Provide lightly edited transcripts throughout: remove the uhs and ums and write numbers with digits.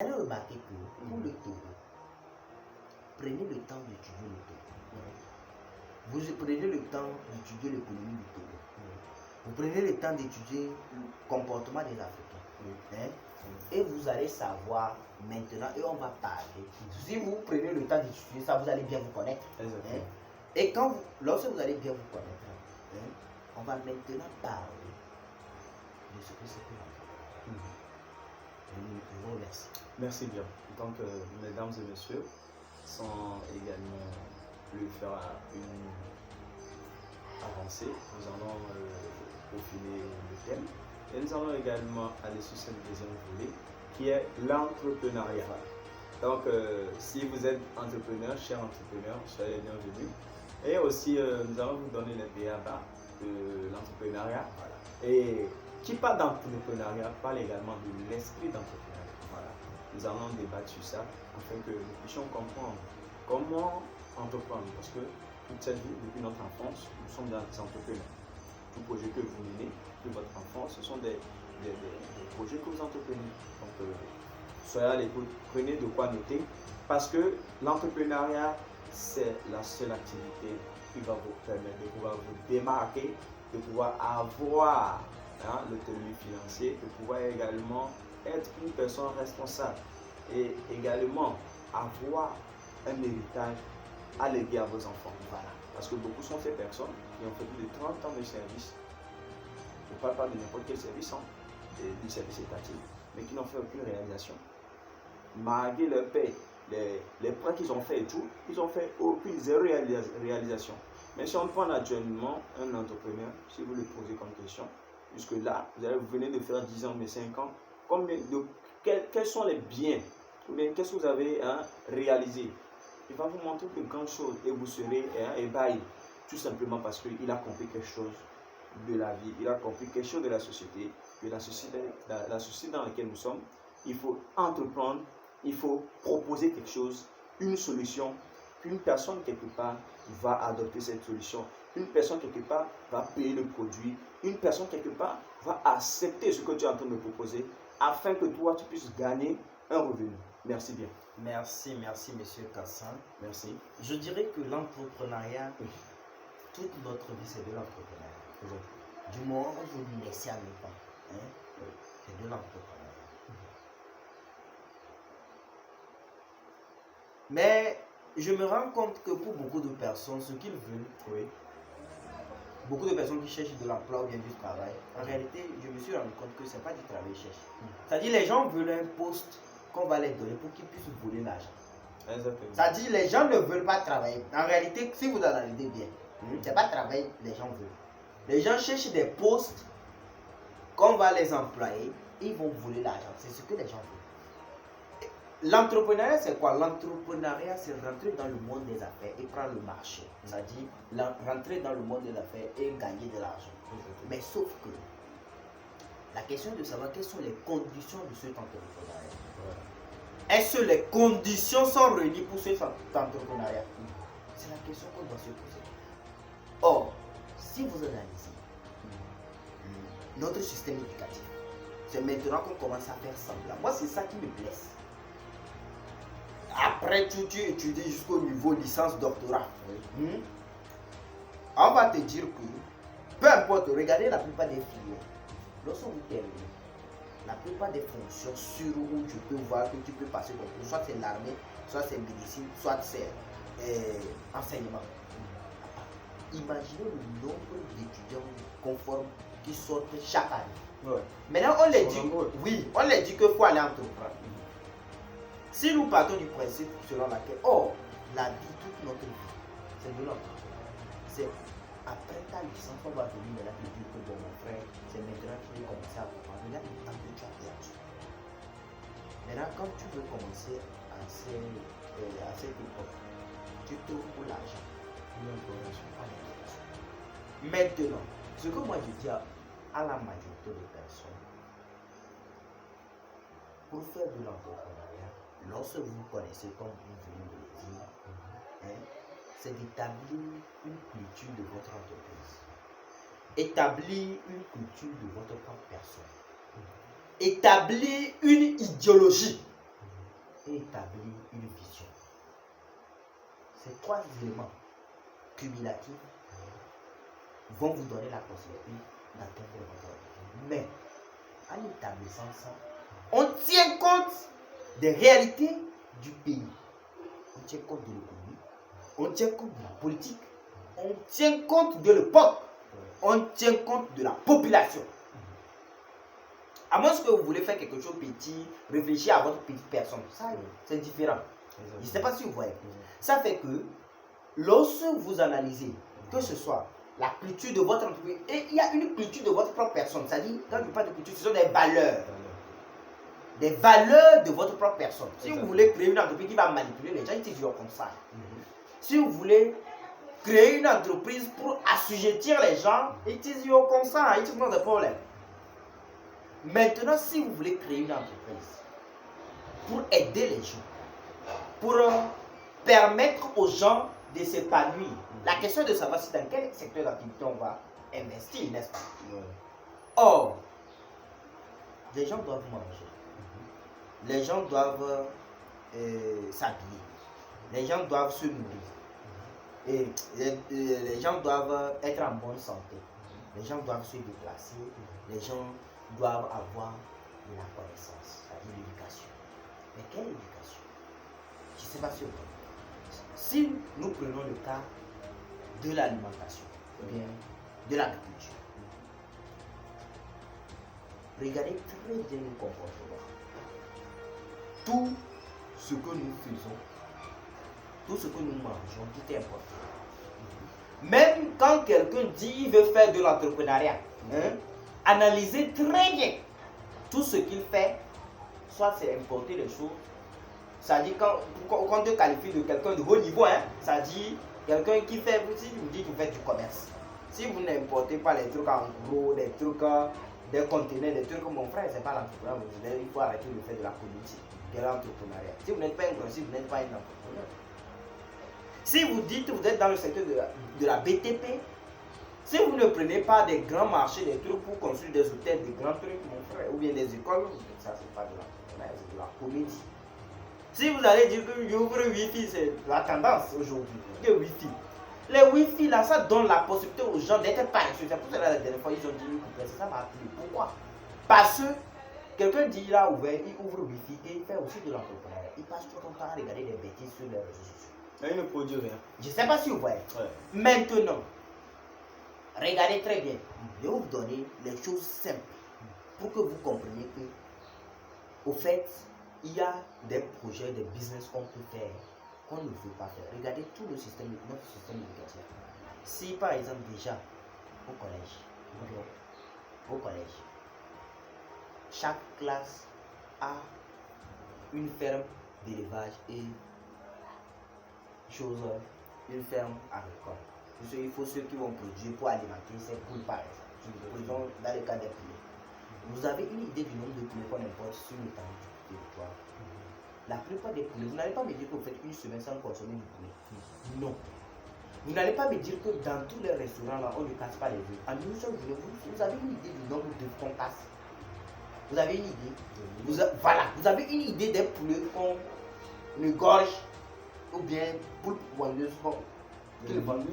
Vous allez remarquer que pour le taureau, prenez le temps d'étudier le taureau. Vous prenez le temps d'étudier l'économie du taureau. Vous prenez le temps d'étudier le comportement des Africains. Et vous allez savoir maintenant, et on va parler. Si vous prenez le temps d'étudier ça, vous allez bien vous connaître. Et lorsque vous allez bien vous connaître, on va maintenant parler de ce que c'est que l'entrepreneur. Je vous remercie. Merci bien. Donc, mesdames et messieurs, sans également lui faire une avancée, nous allons peaufiner le thème. Et nous allons également aller sur ce deuxième volet qui est l'entrepreneuriat. Donc, si vous êtes entrepreneur, cher entrepreneur, soyez les bienvenus. Et aussi, nous allons vous donner les b.a.-ba de l'entrepreneuriat. Voilà. Et qui parle d'entrepreneuriat parle également de l'esprit d'entrepreneuriat. Voilà. Nous allons débattre sur ça afin que nous puissions comprendre comment entreprendre. Parce que toute cette vie, depuis notre enfance, nous sommes des entrepreneurs. Tout projet que vous menez de votre enfance, ce sont des projets que vous entreprenez. Donc, soyez à l'écoute, prenez de quoi noter. Parce que l'entrepreneuriat, c'est la seule activité qui va vous permettre de pouvoir vous démarquer, de pouvoir avoir l'autonomie financière, de pouvoir également être une personne responsable et également avoir un héritage à léguer à vos enfants. Voilà. Parce que beaucoup sont ces personnes qui ont fait plus de 30 ans de service. Je ne parle pas de n'importe quel service, du service étatique, mais qui n'ont fait aucune réalisation. Malgré leur paie, les prêts qu'ils ont fait et tout, ils n'ont fait aucune zéro réalisation. Mais si on prend actuellement un entrepreneur, si vous le posez comme question, jusque là, vous venez de faire 10 ans, mais 5 ans, quels sont les biens, ou bien qu'est-ce que vous avez réalisé? Il va vous montrer de grandes choses et vous serez ébahi, tout simplement parce qu'il a compris quelque chose de la vie, il a compris quelque chose de la société, la société dans laquelle nous sommes. Il faut entreprendre, il faut proposer quelque chose, une solution, qu'une personne quelque part va adopter cette solution, une personne quelque part va payer le produit, une personne quelque part va accepter ce que tu es en train de proposer afin que toi tu puisses gagner un revenu. Merci bien. Merci, monsieur Kassan. Merci. Je dirais que l'entrepreneuriat, toute notre vie c'est de l'entrepreneuriat. Du moment où vous naissez à l'époque, c'est de l'entrepreneuriat. Mais je me rends compte que pour beaucoup de personnes, ce qu'ils veulent, beaucoup de personnes qui cherchent de l'emploi ou bien du travail, en réalité, je me suis rendu compte que ce n'est pas du travail qu'ils cherchent. C'est-à-dire les gens veulent un poste qu'on va les donner pour qu'ils puissent voler l'argent. C'est-à-dire les gens ne veulent pas travailler. En réalité, si vous analysez bien, ce n'est pas travail les gens veulent. Les gens cherchent des postes qu'on va les employer et ils vont voler l'argent. C'est ce que les gens veulent. L'entrepreneuriat, c'est quoi? L'entrepreneuriat, c'est rentrer dans le monde des affaires et prendre le marché. C'est-à-dire rentrer dans le monde des affaires et gagner de l'argent. Mais sauf que la question est de savoir quelles sont les conditions de cet entrepreneuriat. Est-ce que les conditions sont réunies pour cet entrepreneuriat? C'est la question qu'on doit se poser. Or, si vous analysez notre système éducatif, c'est maintenant qu'on commence à faire semblant. Moi, c'est ça qui me blesse. Après tout, tu étudies jusqu'au niveau licence, doctorat. On va te dire que, peu importe, regardez la plupart des filières. Lorsque vous terminez, la plupart des fonctions sur où tu peux voir que tu peux passer ton cours, soit c'est l'armée, soit c'est médecine, soit c'est enseignement. Imaginez le nombre d'étudiants conformes qui sortent chaque année. Maintenant, on les dit qu'il faut aller entreprendre. Si nous partons du principe selon lequel, la vie, toute notre vie, c'est de l'entrepreneuriat. C'est après ta licence, on va venir maintenant te dire que mon frère, c'est maintenant que tu veux commencer à comprendre. Regarde le temps que tu as perdu. Maintenant, quand tu veux commencer à cette époque, tu trouves pour l'argent. Maintenant, ce que moi je dis à la majorité des personnes, pour faire de l'entrepreneuriat, lorsque vous connaissez comme vous venez de le dire, c'est d'établir une culture de votre entreprise. Établir une culture de votre propre personne. Établir une idéologie. Ces 3 éléments cumulatifs vont vous donner la possibilité d'atteindre votre objectif. Mais en établissant ça, on tient compte des réalités du pays. On tient compte de l'économie, on tient compte de la politique, on tient compte de l'époque, on tient compte de la population. À moins que vous voulez faire quelque chose de petit, réfléchir à votre petite personne. Ça, c'est différent. Je ne sais pas si vous voyez. Ça fait que lorsque vous analysez, que ce soit la culture de votre entreprise, et il y a une culture de votre propre personne. C'est-à-dire, quand je parle de culture, ce sont des valeurs. Des valeurs de votre propre personne. Si vous voulez créer une entreprise qui va manipuler les gens, ils disent comme ça. Si vous voulez créer une entreprise pour assujettir les gens, ils disent comme ça. Ils disent pas de problème. Maintenant, si vous voulez créer une entreprise pour aider les gens, pour permettre aux gens de s'épanouir, la question est de savoir si dans quel secteur d'activité on va investir, n'est-ce pas? Or, les gens doivent manger, les gens doivent s'habiller, les gens doivent se nourrir, et les gens doivent être en bonne santé, les gens doivent se déplacer, les gens doivent avoir de la connaissance, c'est-à-dire l'éducation. Mais quelle éducation? Je ne sais pas si vous comprenez. Si nous prenons le cas de l'alimentation, ou bien de l'agriculture, regardez très bien le comportement. Tout ce que nous faisons, tout ce que nous mangeons, tout est important. Même quand quelqu'un dit qu'il veut faire de l'entrepreneuriat, analysez très bien tout ce qu'il fait, soit c'est importer les choses. Ça dit quand on te qualifie de quelqu'un de haut niveau, ça dit quelqu'un qui fait, si vous dites que vous faites du commerce, si vous n'importez pas les trucs en gros, des trucs, des conteneurs, des trucs, mon frère, c'est pas l'entrepreneur, il faut arrêter de faire de la politique, de l'entrepreneuriat. Si vous n'êtes pas un grossiste, vous n'êtes pas un entrepreneur. Si vous dites que vous êtes dans le secteur de la BTP, si vous ne prenez pas des grands marchés, des trucs pour construire des hôtels, des grands trucs, mon frère, ou bien des écoles, ça c'est pas de l'entrepreneuriat, c'est de la comédie. Si vous allez dire que j'ouvre Wi-Fi, c'est la tendance aujourd'hui, le Wi-Fi. Les Wi-Fi là, ça donne la possibilité aux gens d'être paresseux. C'est pour cela la dernière fois ils ont dit que ça m'a plu. Pourquoi? Parce que quelqu'un dit il a ouvert, il ouvre Wi-Fi et il fait aussi de l'entrepreneuriat. Il passe tout son temps à regarder des bêtises sur les réseaux sociaux. Mais il ne produit rien. Je ne sais pas si vous voyez. Ouais. Maintenant, regardez très bien. Je vais vous donner les choses simples pour que vous compreniez que, au fait, il y a des projets, des business qu'on peut faire, qu'on ne veut pas faire. Regardez tout le système, notre système éducatif. Si par exemple déjà au collège, chaque classe a une ferme d'élevage et une ferme agricole. Il faut ceux qui vont produire pour alimenter ces poules par exemple. Dans le cas des poulets. Vous avez une idée du nombre de poulets qu'on importe sur le territoire du territoire. La plupart des poulets, vous n'allez pas me dire que vous faites une semaine sans consommer du poulet. Non. Vous n'allez pas me dire que dans tous les restaurants là, on ne casse pas les œufs. En une seule journée, vous avez une idée du nombre d'œufs qu'on casse. Vous avez une idée. Voilà, vous avez une idée des poulets qu'on égorge ou bien poules pondeuses qu'on le vendent.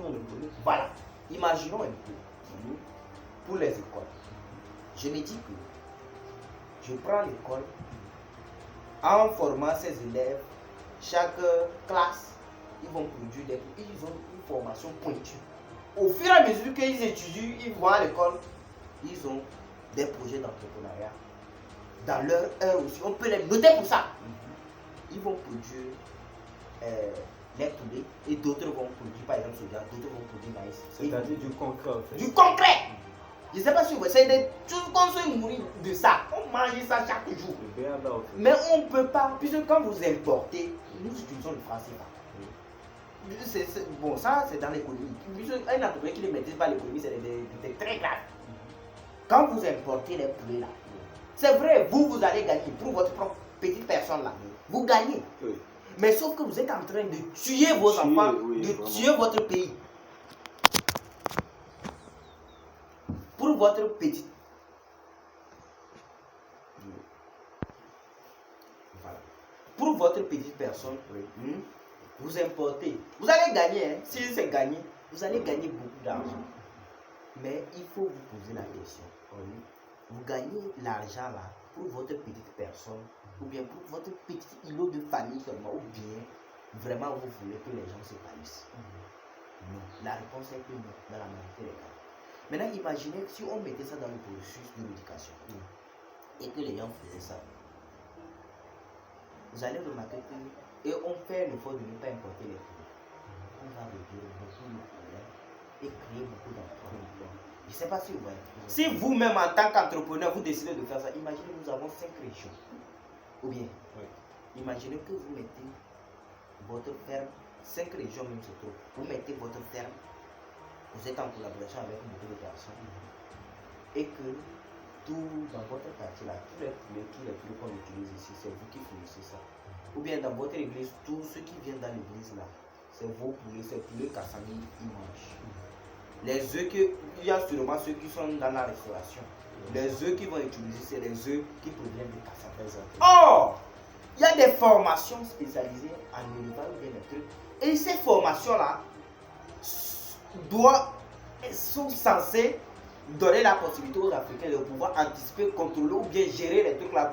Voilà. Imaginons un peu pour les écoles. Je me dis que je prends l'école en formant ces élèves. Chaque classe, ils vont produire des ils ont une formation pointue. Au fur et à mesure qu'ils étudient, ils vont à l'école, ils ont des projets d'entrepreneuriat. Dans leur heure aussi, on peut les noter pour ça. Ils vont produire les poulets et d'autres vont produire, par exemple, soja, d'autres vont produire maïs. C'est-à-dire du concret en fait. Du concret! Je ne sais pas si vous voyez, c'est des choses qu'on se nourrit de ça. On mange ça chaque jour. Mais on ne peut pas, puisque quand vous importez, nous utilisons le franc CFA. Bon, ça c'est dans l'économie. Un entrepreneur qui ne maîtrise pas l'économie, c'est très grave. Quand vous importez les poulets là, c'est vrai, vous allez gagner pour votre propre petite personne là. Vous gagnez. Oui. Mais sauf que vous êtes en train de tuer vos enfants, de tuer votre pays. Pour votre petite. Voilà. Pour votre petite personne, vous importez. Vous allez gagner, hein. Si c'est gagné, vous allez gagner beaucoup d'argent. Mais il faut vous poser la question. Vous gagnez l'argent là pour votre petite personne, ou bien pour votre petit îlot de famille seulement, ou bien vraiment vous voulez que les gens s'épanouissent. Non. La réponse est que non, dans la majorité des cas. Maintenant, imaginez si on mettait ça dans le processus de l'éducation et que les gens faisaient ça. Vous allez remarquer que, et on fait l'effort de ne pas importer les produits, on va réduire beaucoup de problèmes et créer beaucoup d'emplois. Je ne sais pas si vous voyez. Si vous-même en tant qu'entrepreneur, vous décidez de faire ça, imaginez nous avons 5 régions. Ou bien, imaginez que vous mettez votre ferme, 5 régions même c'est trop. Vous mettez votre ferme, vous êtes en collaboration avec beaucoup de personnes. Et que tout dans votre quartier là, tous les poulets qu'on utilise ici, c'est vous qui fournissez ça. Ou bien dans votre église, tous ceux qui viennent dans l'église là, c'est vos poulets, c'est poulets Kassami, ils mangent. Les œufs il y a sûrement ceux qui sont dans la restauration. Les œufs qui vont utiliser, c'est les œufs qui proviennent de Kassami. Or, il y a des formations spécialisées en élevage ou bien des trucs. Et ces formations-là sont censées donner la possibilité aux Africains de pouvoir anticiper, contrôler ou bien gérer les trucs là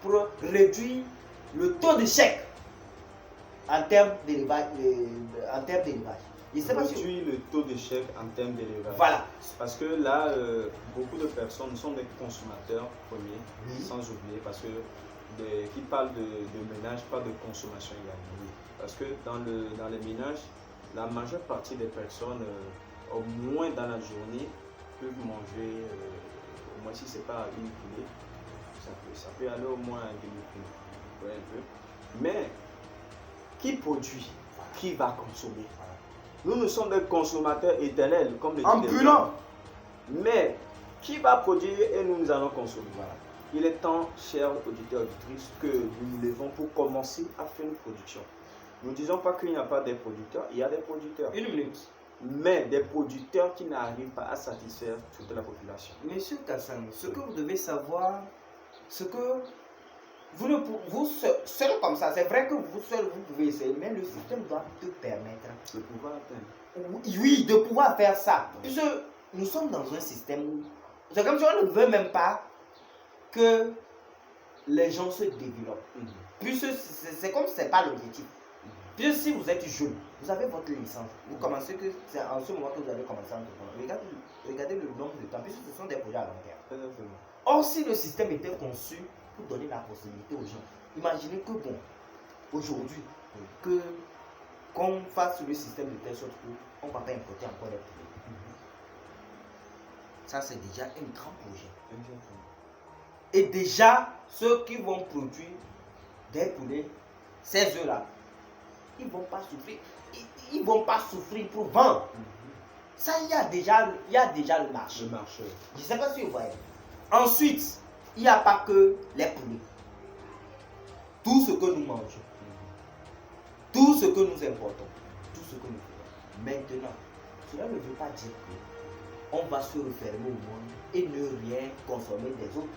pour réduire le taux d'échec en termes d'élevage. Je sais pas réduire le taux d'échec en termes d'élevage. Voilà. Parce que là, beaucoup de personnes sont des consommateurs premiers, sans oublier, parce que qui parlent de ménage, pas de consommation également. Parce que dans les ménages, la majeure partie des personnes, au moins dans la journée, peuvent manger, au moins si ce n'est pas une poulet, ça peut aller au moins à une demi-poulet. Un peu. Mais qui produit, qui va consommer? Nous sommes des consommateurs éternels, comme le dit ambulants. Mais qui va produire et nous allons consommer? Voilà. Il est temps, chers auditeurs et auditrices, que nous nous levons pour commencer à faire une production. Nous ne disons pas qu'il n'y a pas des producteurs, il y a des producteurs. Une minute. Mais des producteurs qui n'arrivent pas à satisfaire toute la population. Monsieur Kassan, ce que vous devez savoir, ce que vous seul comme ça, c'est vrai que vous seul vous pouvez essayer, mais le système doit te permettre de pouvoir atteindre. Oui, de pouvoir faire ça. Puisque nous sommes dans un système où c'est comme si on ne veut même pas que les gens se développent. Puisque c'est comme si ce n'est pas l'objectif. Puisque si vous êtes jeune, vous avez votre licence, vous commencez que c'est en ce moment que vous allez commencer à entreprendre. Regardez le nombre de temps, puisque ce sont des projets à long terme. Or, si le système était conçu pour donner la possibilité aux gens, imaginez que bon, aujourd'hui, qu'on fasse le système de telle sorte qu'on ne va pas importer encore des poulets. Ça, c'est déjà un grand projet. Et déjà, ceux qui vont produire des poulets, ces œufs-là, ils ne vont pas souffrir. Ils ne vont pas souffrir pour vendre. Ça, il y a déjà le marché. Je ne sais pas si vous voyez. Ensuite, il n'y a pas que les poulets. Tout ce que nous mangeons, tout ce que nous importons, tout ce que nous faisons. Maintenant, cela ne veut pas dire qu'on va se refermer au monde et ne rien consommer des autres.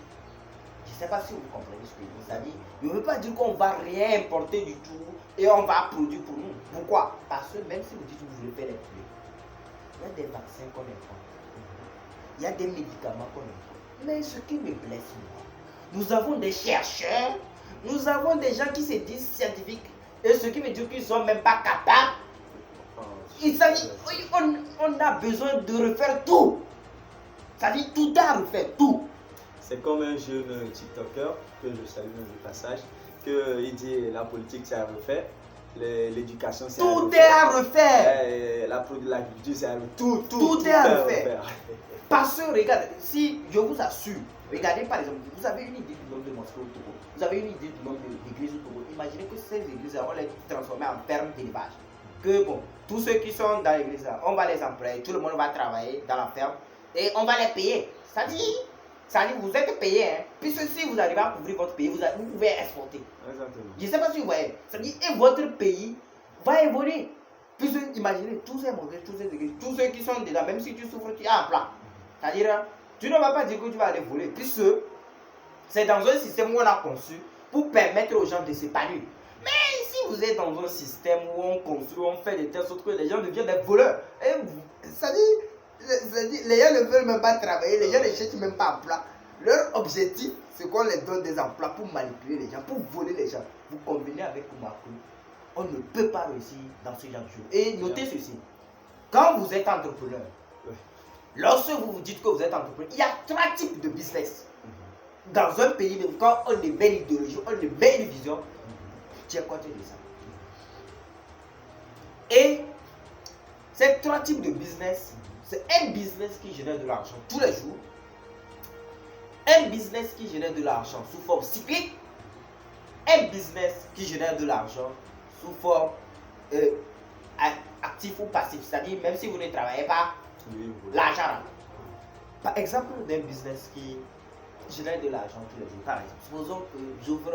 Je ne sais pas si vous comprenez ce que je veux dire. Je ne veux pas dire qu'on ne va rien importer du tout et on va produire pour nous. Pourquoi? Parce que même si vous dites que vous voulez faire les poulets, il y a des vaccins qu'on importe. Il y a des médicaments qu'on importe. Mais ce qui me blesse, moi, nous avons des chercheurs, nous avons des gens qui se disent scientifiques et ceux qui me disent qu'ils ne sont même pas capables. On a besoin de refaire tout. Ça dit tout à refaire, tout. C'est comme un jeune TikToker que je salue du passage, il dit la politique c'est à refaire, l'éducation c'est à refaire. Tout est à refaire. L'agriculture c'est à refaire. Tout est à refaire. Parce que regardez, si je vous assure, regardez par exemple, vous avez une idée du nombre de mosquées au Togo, vous avez une idée du nombre d'églises au Togo. Imaginez que ces églises, on les transformer en fermes d'élevage. Que bon, tous ceux qui sont dans l'église, on va les employer, tout le monde va travailler dans la ferme et on va les payer. Ça dit, vous êtes payé, hein. Puisque si vous arrivez à couvrir votre pays, vous pouvez exporter. Exactement. Je ne sais pas si vous voyez. Ça dit, et votre pays va évoluer. Puisque imaginez tous ces mauvais, tous ces églises, tous ceux qui sont dedans, même si tu souffres, tu as un plan. C'est-à-dire, tu ne vas pas dire que tu vas aller voler, puisque c'est dans un système où on a conçu pour permettre aux gens de s'épanouir. Mais si vous êtes dans un système où on construit, on fait de telle sorte que les gens deviennent des voleurs, et ça dit, les gens ne veulent même pas travailler, les gens ne cherchent même pas emploi. Leur objectif, c'est qu'on les donne des emplois pour manipuler les gens, pour voler les gens. Vous convenez avec moi que on ne peut pas réussir dans ce genre de choses. Et notez ceci, quand vous êtes entrepreneur, lorsque vous vous dites que vous êtes entrepreneur, il y a 3 types de business. Dans un pays, même quand on émet l'idéologie, on émet une vision, tu es côté de ça. Et ces 3 types de business, c'est un business qui génère de l'argent tous les jours, un business qui génère de l'argent sous forme cyclique, un business qui génère de l'argent sous forme actif ou passif, c'est-à-dire même si vous ne travaillez pas, l'argent rentre. Par exemple, d'un business qui génère de l'argent tous les jours, par exemple, supposons que j'ouvre